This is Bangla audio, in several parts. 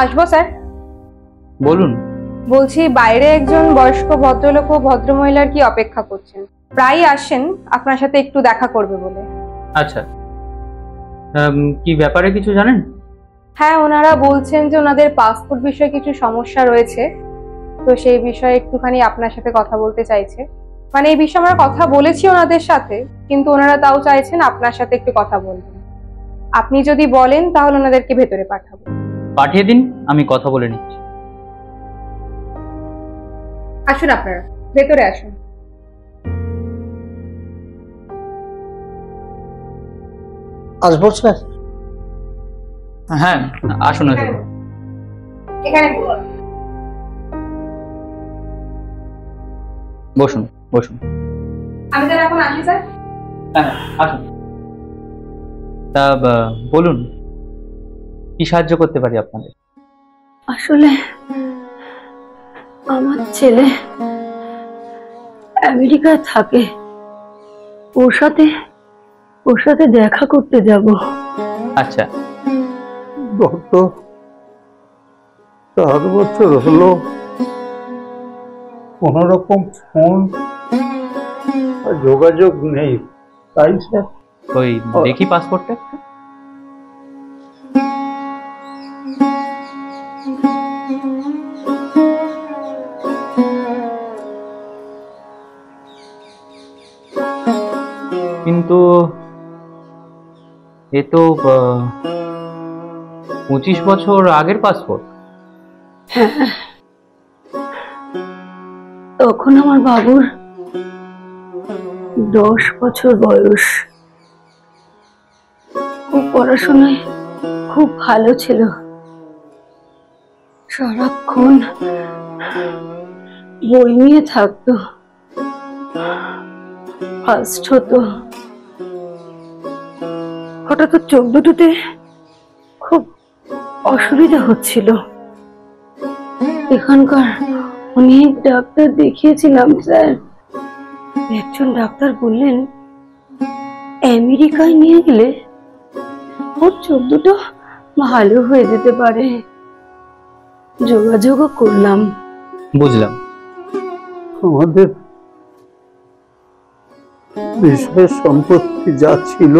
আসবো স্যার? বলুন। বলছি বাইরে একজন বয়স্ক ভদ্রলোক ও ভদ্রমহিলার কি অপেক্ষা করছেন, প্রায় আসেন আপনার সাথে একটু দেখা করবে বলে। আচ্ছা, কি ব্যাপারে কিছু জানেন? হ্যাঁ, ওনারা বলছেন যে ওনাদের পাসপোর্ট বিষয়ে কিছু সমস্যা রয়েছে, তো সেই বিষয়ে একটুখানি আপনার সাথে কথা বলতে চাইছে। মানে এই বিষয়ে আমরা কথা বলেছি ওনাদের সাথে, কিন্তু ওনারা তাও চাইছেন আপনার সাথে একটু কথা বলবেন। আপনি যদি বলেন তাহলে ওনাদেরকে ভেতরে পাঠাবো। পাঠিয়ে দিন, আমি কথা বলে নিচ্ছি। আসুন, আপনারা ভেতরে আসুন। আসবো স্যার? হ্যাঁ, আসুন আসুন। এখানে বসুন বসুন। আমি তাহলে এখন আসি স্যার? হ্যাঁ, আসুন। তা বলুন, কি সাহায্য করতে পারি আপনাদের? আসলে আমার ছেলে আমেরিকায় থাকে, ওর সাথে দেখা করতে যাব। আচ্ছা। গত 4 বছর হলো কোন রকম ফোন যোগাযোগ নেই, তাই স্যার। ওই দেখি পাসপোর্টটা। কিন্তু এ তো 25 বছর আগের পাসপোর্ট। হ্যাঁ, তখন আমার বাবুর 10 বছর বয়স। ও পড়াশোনায় খুব ভালো ছিল, সারাক্ষণ বই নিয়ে থাকতো, ফার্স্ট হতো। হঠাৎ চোখ দুটোতে খুব অসুবিধা হচ্ছিল। এখানকার অনেক ডাক্তার দেখিয়েছিলাম স্যার। একজন ডাক্তার বললেন আমেরিকায় নিয়ে গেলে ওর চোখ দুটো ভালো হয়ে যেতে পারে। যোগাযোগও করলাম। বুঝলাম। আমাদের বিষয় সম্পত্তি যা ছিল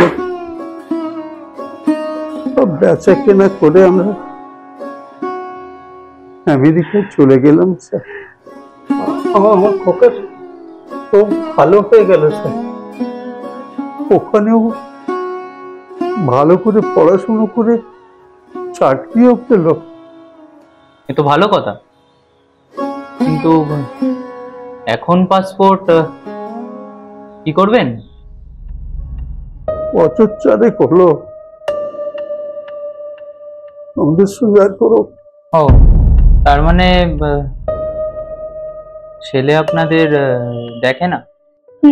সব বেচা কেনা করে আমরা আমেরিকায় চলে গেলাম স্যার। আমার খোকা খুব ভালো হয়ে গেল স্যার। ওখানেও ভালো করে পড়াশুনো করে চাকরিও পেল। এ তো ভালো কথা, কিন্তু এখন পাসপোর্ট কি করবেন? বছর 4 হলো আমাদের সঙ্গে আর করো। ও, তার মানে ছেলে আপনাদের দেখে না?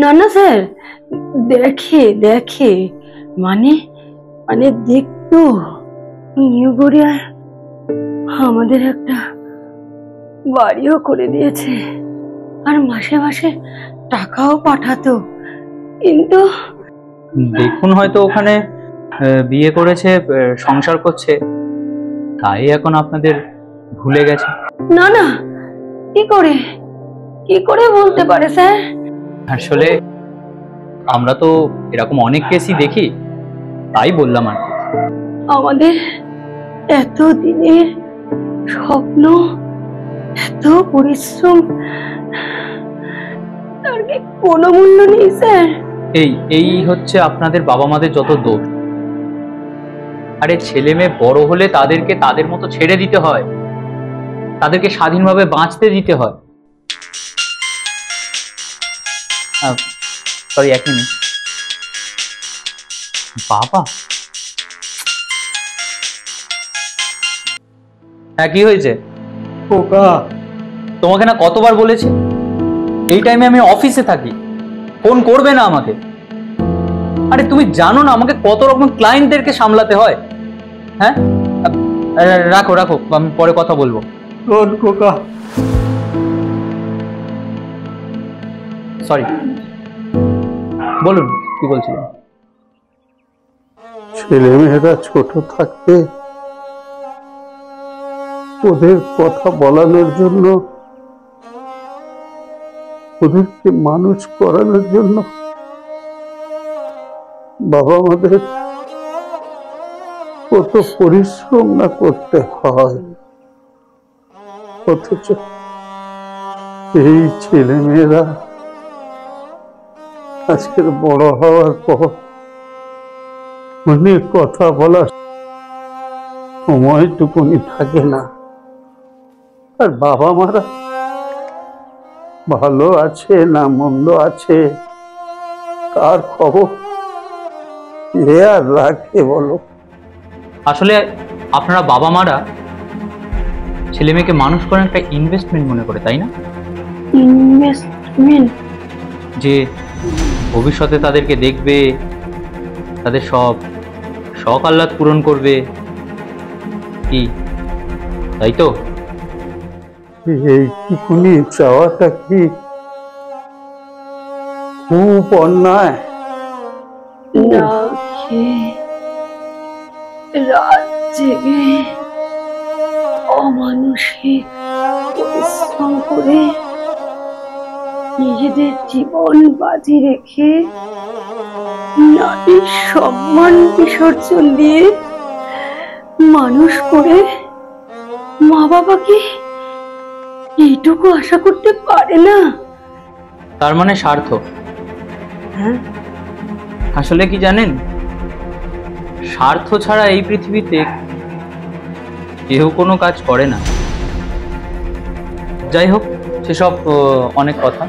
না না স্যার, দেখে মানে মানে দেখতো। নিউ গড়িয়ায় আমাদের একটা বাড়িও করে দিয়েছে, আর মাসে মাসে টাকাও পাঠাতো। কিন্তু দেখুন, হয়তো ওখানে বিয়ে করেছে, সংসার করছে, তাই এখন আপনাদের ভুলে গেছে। না না, কি করে বলতে পারে স্যার? আসলে আমরা তো এরকম অনেক কেসই দেখি, তাই বললাম আর কি। আমাদের এত দিনের স্বপ্ন, এত পরিশ্রম, তার কি কোনো মূল্য নেই স্যার? এই হচ্ছে আপনাদের বাবা মাদের যত দোষ। আরে ছেলে মেয়ে বড় হলে তাদেরকে তাদের মতো ছেড়ে দিতে হয়, তাদেরকে স্বাধীনভাবে বাঁচতে দিতে হয়। Sorry, 1 minute. বাবা, হ্যাঁ কি হয়েছে? খোকা, তোমাকে না কতবার বলেছি এই টাইমে আমি অফিসে থাকি, ফোন করবে না আমাকে। আরে তুমি জানো না আমাকে কত রকম ক্লায়েন্টদেরকে সামলাতে হয়। হ্যাঁ, রাখো রাখো, আমি পরে কথা বলবো। খোকা, সরি, বলুন কি বলছিলেন? ছেলে মেয়েরা ছোট থাকতে ওদের কথা বলানোর জন্য, ওদেরকে মানুষ করানোর জন্য বাবা আমাদের কত পরিশ্রম না করতে হয়, অথচ এই ছেলে মেয়েরা আজকের বড় হওয়ার পর অনেক কথা বলার সময়টুকুনি থাকে না। আর বাবা মারা ভালো আছে না মন্দ আছে কার খবর কে আর রাখে বলো? আসলে আপনারা বাবা মারা ছেলে মেয়েকে মানুষ করেন একটা ইনভেস্টমেন্ট মনে করে, তাই না? ইনভেস্টমেন্ট? যে ভবিষ্যতে তাদেরকে দেখবে, তাদের সব শখ আহ্লাদ পূরণ করবে, কি তাই তো? এইটুকুনি চাওয়াটা কি খুব অন্যায়? না খেয়ে রাত জেগে অমানুষিক পরিশ্রম করে নিজেদের জীবন বাজি রেখে নারীর সম্মান বিসর্জন দিয়ে মানুষ করে মা বাবা কি এইটুকু আশা করতে পারে না? তার মানে স্বার্থ। হ্যাঁ, আসলে কি জানেন, স্বার্থ ছাড়া এই পৃথিবীতে কেউ কোনো কাজ করে না। যাই হোক, সেসব অনেক কথা,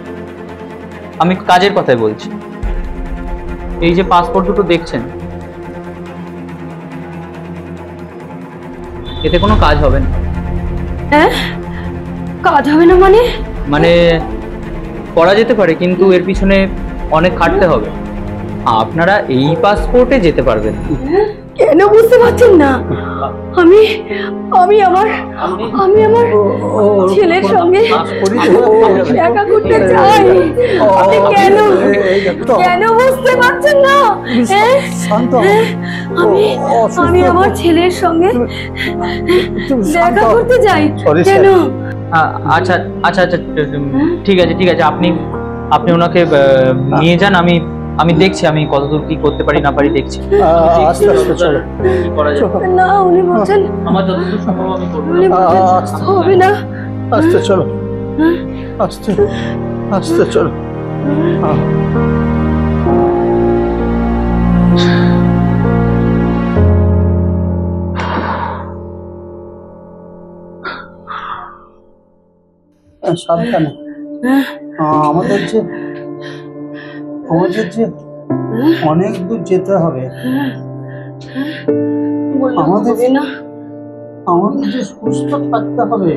আমি কাজের কথাই বলছি। এই যে পাসপোর্ট দুটো দেখছেন, এতে কোনো কাজ হবে না। হ্যাঁ, কাজ হবে না মানে? মানে করা যেতে পারে, কিন্তু এর পিছনে অনেক খাটতে হবে। আপনারা এই পাসপোর্টে যেতে পারবেন। কেন বুঝতে পারছেন না? আমি আমি আমার আমি আমার ছেলের সঙ্গে দেখা করতে চাই। আপনি কেন কেন বুঝতে পারছেন না? হ্যাঁ? হ্যাঁ? আমি আমার ছেলের সঙ্গে দেখা করতে চাই। কেন? আচ্ছা আচ্ছা আচ্ছা, ঠিক আছে ঠিক আছে, আপনি আপনি ওনাকে নিয়ে যান। আমি দেখছি আমি কতদূর কি করতে পারি না পারি দেখছি। আস্তে আস্তে চলো। কি করা যায়? না, উনি বলছেন আমার যতদূর সম্ভব আমি করবো। উনি বলছেন হবে না। আস্তে চলো, আস্তে আস্তে চলো। সাবধানে। আমাদের যে অনেক দূর যেতে হবে। আমাদের যে সুস্থ থাকতে হবে,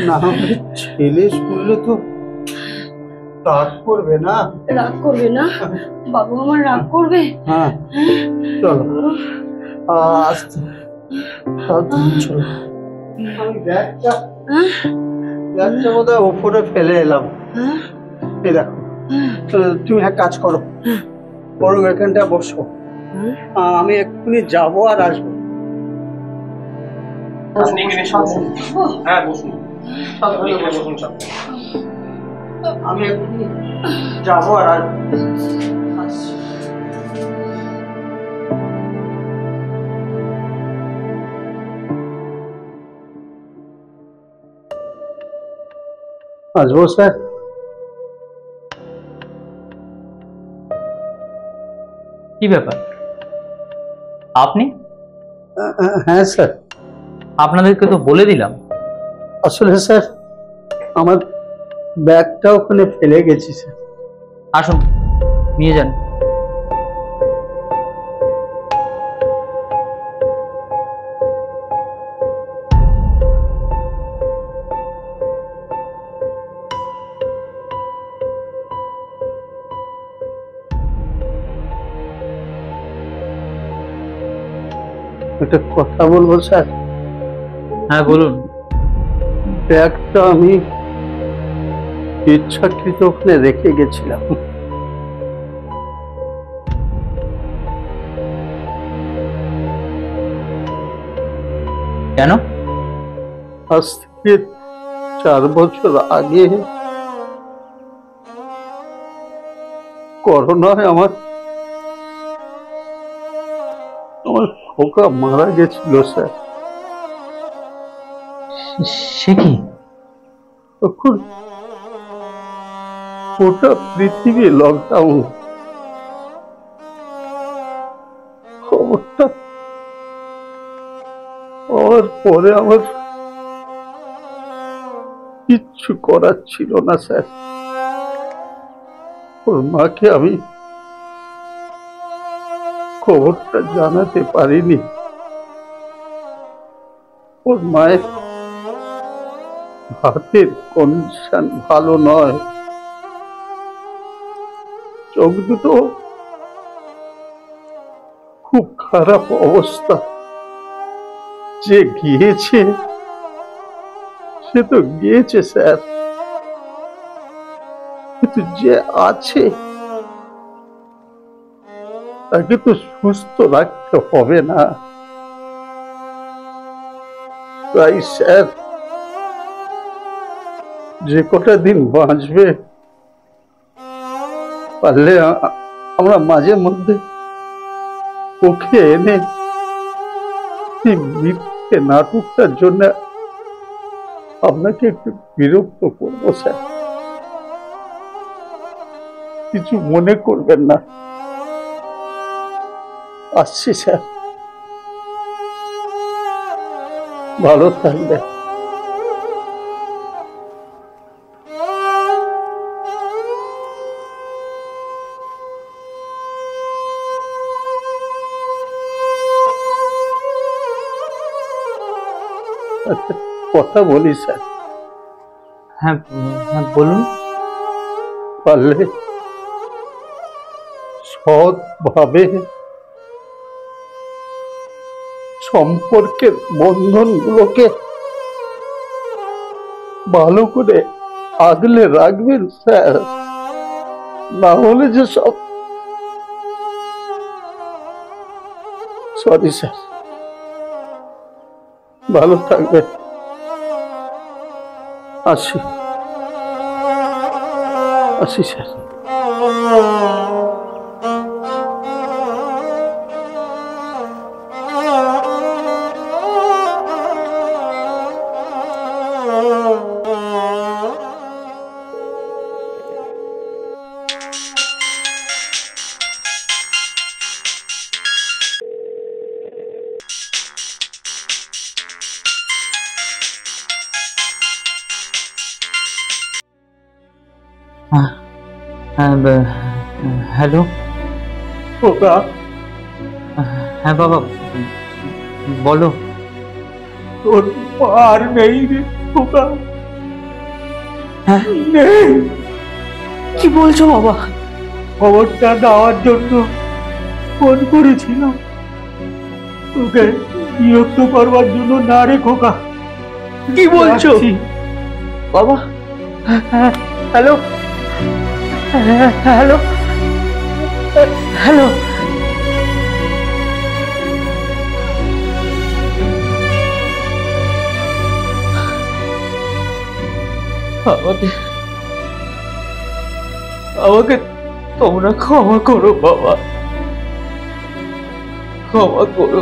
না হলে ছেলে শুনলে তো রাগ করবে না? রাগ করবে না? বাবু আমার রাগ করবে? হ্যাঁ, চলো আস্তে সাবধানে চলো। আমি ব্যাগটা বোধহয় ওপরে ফেলে এলাম। এই দেখো, তুমি এক কাজ করো, বরং এখানটা বসো, আমি এক্ষুনি যাবো আর আসবো। হ্যাঁ বসুন, আমি এক্ষুনি যাবো আর আসবো। আসবো স্যার? কি ব্যাপার আপনি? হ্যাঁ স্যার, আপনাদেরকে তো বলে দিলাম। আসলে স্যার আমার ব্যাগটা ওখানে ফেলে গেছি স্যার। আসুন নিয়ে যান। একটা কথা বলবো স্যার? হ্যাঁ বলুন। ব্যাগটা আমি ইচ্ছাকৃত ওখানে রেখে গেছিলাম। কেন? আজ থেকে 4 বছর আগে করোনায় আমার খোকা মারা গেছিল স্যার। সে কি? তখন গোটা পৃথিবী লকডাউন। খবরটা পাওয়ার পরে আমার কিচ্ছু করার ছিল না স্যার। ওর মাকে আমি খবরটা জানাতে পারিনি। ওর মায়ের হাতের কন্ডিশন ভালো নয়, চোখ দুটো খুব খারাপ অবস্থা। যে গিয়েছে সে তো গিয়েছে স্যার, কিন্তু যে আছে তাকে তো সুস্থ রাখতে হবে না। তাই স্যার যে কটা দিন বাঁচবে পারলে আমরা মাঝে মধ্যে ওকে এনে এই মিথ্যে নাটকটার জন্য আপনাকে একটু বিরক্ত করবো স্যার, কিছু মনে করবেন না। আসছি স্যার, ভালো থাকবে। কথা বলি স্যার? হ্যাঁ হ্যাঁ বলুন। পারলে সৎভাবে সম্পর্কের বন্ধনগুলোকে ভালো করে আগলে রাখবেন স্যার, না হলে যে সব। সরি স্যার, ভালো থাকবে। আসি আসি স্যার। হ্যালো। খোকা, হ্যাঁ বাবা বলো। তোর আর নেই রে খোকা, হ্যাঁ নেই। কি বলছো বাবা? খবরটা দেওয়ার জন্য ফোন করেছিলাম, তোকে বিরক্ত করবার জন্য না রে খোকা। কি বলছো রাখছি। বাবা? Hello hello hello. আমাকে আমাকে তোমরা ক্ষমা করো বাবা, ক্ষমা করো।